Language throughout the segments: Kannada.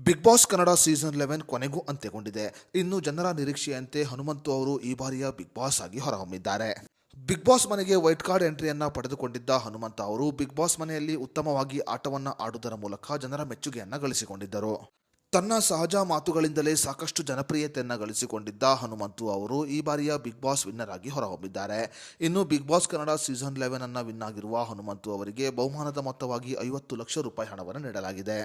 ಬಿಗ್ ಬಾಸ್ ಕನ್ನಡ ಸೀಸನ್ 11 ಕೊನೆಗೂ ಅಂತ್ಯಗೊಂಡಿದೆ. ಇನ್ನು ಜನರ ನಿರೀಕ್ಷೆಯಂತೆ ಹನುಮಂತು ಅವರು ಈ ಬಾರಿಯ ಬಿಗ್ ಬಾಸ್ ಆಗಿ ಹೊರಹೊಮ್ಮಿದ್ದಾರೆ. ಬಿಗ್ ಬಾಸ್ ಮನೆಗೆ ವೈಟ್ ಕಾರ್ಡ್ ಎಂಟ್ರಿಯನ್ನ ಪಡೆದುಕೊಂಡಿದ್ದ ಹನುಮಂತ ಅವರು ಬಿಗ್ ಬಾಸ್ ಮನೆಯಲ್ಲಿ ಉತ್ತಮವಾಗಿ ಆಟವನ್ನ ಆಡುವುದರ ಮೂಲಕ ಜನರ ಮೆಚ್ಚುಗೆಯನ್ನ ಗಳಿಸಿಕೊಂಡಿದ್ದರು. ತನ್ನ ಸಹಜ ಮಾತುಗಳಿಂದಲೇ ಸಾಕಷ್ಟು ಜನಪ್ರಿಯತೆಯನ್ನ ಗಳಿಸಿಕೊಂಡಿದ್ದ ಹನುಮಂತು ಅವರು ಈ ಬಾರಿಯ ಬಿಗ್ ಬಾಸ್ ವಿನ್ನರ್ ಆಗಿ ಹೊರಹೊಮ್ಮಿದ್ದಾರೆ. ಇನ್ನು ಬಿಗ್ ಬಾಸ್ ಕನ್ನಡ ಸೀಸನ್ 11 ಅನ್ನ ವಿನ್ ಆಗಿರುವ ಹನುಮಂತು ಅವರಿಗೆ ಬಹುಮಾನದ ಮೊತ್ತವಾಗಿ 50 ಲಕ್ಷ ರೂಪಾಯಿ ಹಣವನ್ನು ನೀಡಲಾಗಿದೆ.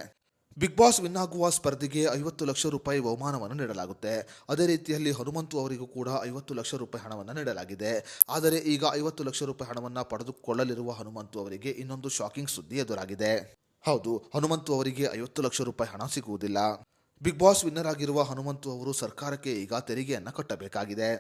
ಬಿಗ್ ಬಾಸ್ ವಿನ್ ಆಗುವ ಸ್ಪರ್ಧಿಗೆ 50 ಲಕ್ಷ ರೂಪಾಯಿ ಬಹುಮಾನವನ್ನು ನೀಡಲಾಗುತ್ತೆ. ಅದೇ ರೀತಿಯಲ್ಲಿ ಹನುಮಂತು ಅವರಿಗೂ ಕೂಡ 50 ಲಕ್ಷ ರೂಪಾಯಿ ಹಣವನ್ನು ನೀಡಲಾಗಿದೆ. ಆದರೆ ಈಗ 50 ಲಕ್ಷ ರೂಪಾಯಿ ಹಣವನ್ನು ಪಡೆದುಕೊಳ್ಳಲಿರುವ ಹನುಮಂತು ಅವರಿಗೆ ಇನ್ನೊಂದು ಶಾಕಿಂಗ್ ಸುದ್ದಿ ಎದುರಾಗಿದೆ. ಹೌದು, ಹನುಮಂತು ಅವರಿಗೆ 50 ಲಕ್ಷ ರೂಪಾಯಿ ಹಣ ಸಿಗುವುದಿಲ್ಲ. ಬಿಗ್ ಬಾಸ್ ವಿನ್ನರ್ ಆಗಿರುವ ಹನುಮಂತು ಅವರು ಸರ್ಕಾರಕ್ಕೆ ಈಗ ತೆರಿಗೆಯನ್ನು ಕಟ್ಟಬೇಕಾಗಿದೆ.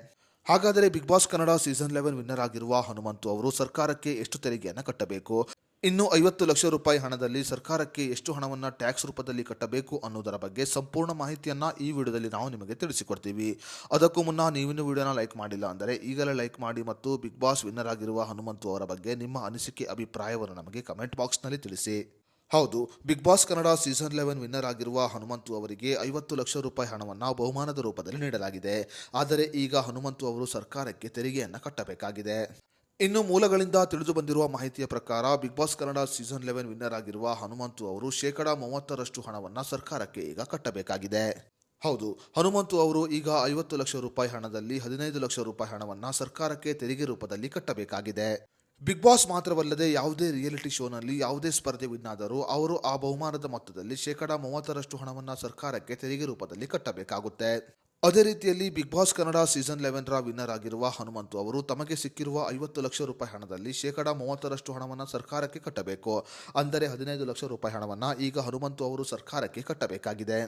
ಹಾಗಾದರೆ Bigg Boss Kannada season 11 winner ಆಗಿರುವ ಹನುಮಂತು ಅವರು ಸರ್ಕಾರಕ್ಕೆ ಎಷ್ಟು ತೆರಿಗೆಯನ್ನು ಕಟ್ಟಬೇಕು, ಇನ್ನು 50 ಲಕ್ಷ ರೂಪಾಯಿ ಹಣದಲ್ಲಿ ಸರ್ಕಾರಕ್ಕೆ ಎಷ್ಟು ಹಣವನ್ನು ಟ್ಯಾಕ್ಸ್ ರೂಪದಲ್ಲಿ ಕಟ್ಟಬೇಕು ಅನ್ನೋದರ ಬಗ್ಗೆ ಸಂಪೂರ್ಣ ಮಾಹಿತಿಯನ್ನ ಈ ವಿಡಿಯೋದಲ್ಲಿ ನಾವು ನಿಮಗೆ ತಿಳಿಸಿಕೊಡ್ತೀವಿ. ಅದಕ್ಕೂ ಮುನ್ನ ನೀವಿನ್ನು ವಿಡಿಯೋನ ಲೈಕ್ ಮಾಡಿಲ್ಲ ಅಂದರೆ ಈಗಲೇ ಲೈಕ್ ಮಾಡಿ ಮತ್ತು ಬಿಗ್ ಬಾಸ್ ವಿನ್ನರ್ ಆಗಿರುವ ಹನುಮಂತು ಅವರ ಬಗ್ಗೆ ನಿಮ್ಮ ಅನಿಸಿಕೆ ಅಭಿಪ್ರಾಯವನ್ನು ನಮಗೆ ಕಮೆಂಟ್ ಬಾಕ್ಸ್ನಲ್ಲಿ ತಿಳಿಸಿ. ಹೌದು, Bigg Boss Kannada season 11 winner ಆಗಿರುವ ಹನುಮಂತು ಅವರಿಗೆ 50 ಲಕ್ಷ ರೂಪಾಯಿ ಹಣವನ್ನು ಬಹುಮಾನದ ರೂಪದಲ್ಲಿ ನೀಡಲಾಗಿದೆ. ಆದರೆ ಈಗ ಹನುಮಂತು ಅವರು ಸರ್ಕಾರಕ್ಕೆ ತೆರಿಗೆಯನ್ನು ಕಟ್ಟಬೇಕಾಗಿದೆ. ಇನ್ನು ಮೂಲಗಳಿಂದ ತಿಳಿದು ಬಂದಿರುವ ಮಾಹಿತಿಯ ಪ್ರಕಾರ Bigg Boss Kannada season 11 winner ಆಗಿರುವ ಹನುಮಂತು ಅವರು 30% ಹಣವನ್ನು ಸರ್ಕಾರಕ್ಕೆ ಈಗ ಕಟ್ಟಬೇಕಾಗಿದೆ. ಹೌದು, ಹನುಮಂತು ಅವರು ಈಗ 50 ಲಕ್ಷ ರೂಪಾಯಿ ಹಣದಲ್ಲಿ 15 ಲಕ್ಷ ರೂಪಾಯಿ ಹಣವನ್ನು ಸರ್ಕಾರಕ್ಕೆ ತೆರಿಗೆ ರೂಪದಲ್ಲಿ ಕಟ್ಟಬೇಕಾಗಿದೆ. ಬಿಗ್ ಬಾಸ್ ಮಾತ್ರವಲ್ಲದೆ ಯಾವುದೇ ರಿಯಾಲಿಟಿ ಶೋನಲ್ಲಿ ಯಾವುದೇ ಸ್ಪರ್ಧೆ ವಿನ್ ಆದರೂ ಅವರು ಆ ಬಹುಮಾನದ ಮೊತ್ತದಲ್ಲಿ 30% ಹಣವನ್ನು ಸರ್ಕಾರಕ್ಕೆ ತೆರಿಗೆ ರೂಪದಲ್ಲಿ ಕಟ್ಟಬೇಕಾಗುತ್ತೆ. ಅದೇ ರೀತಿಯಲ್ಲಿ ಬಿಗ್ ಬಾಸ್ ಕನ್ನಡ ಸೀಸನ್ 11 ರ ವಿನ್ನರ್ ಆಗಿರುವ ಹನುಮಂತು ಅವರು ತಮಗೆ ಸಿಕ್ಕಿರುವ 50 ಲಕ್ಷ ರೂಪಾಯಿ ಹಣದಲ್ಲಿ 30% ಹಣವನ್ನು ಸರ್ಕಾರಕ್ಕೆ ಕಟ್ಟಬೇಕು. ಅಂದರೆ 15 ಲಕ್ಷ ರೂಪಾಯಿ ಹಣವನ್ನು ಈಗ ಹನುಮಂತು ಅವರು ಸರ್ಕಾರಕ್ಕೆ ಕಟ್ಟಬೇಕಾಗಿದೆ.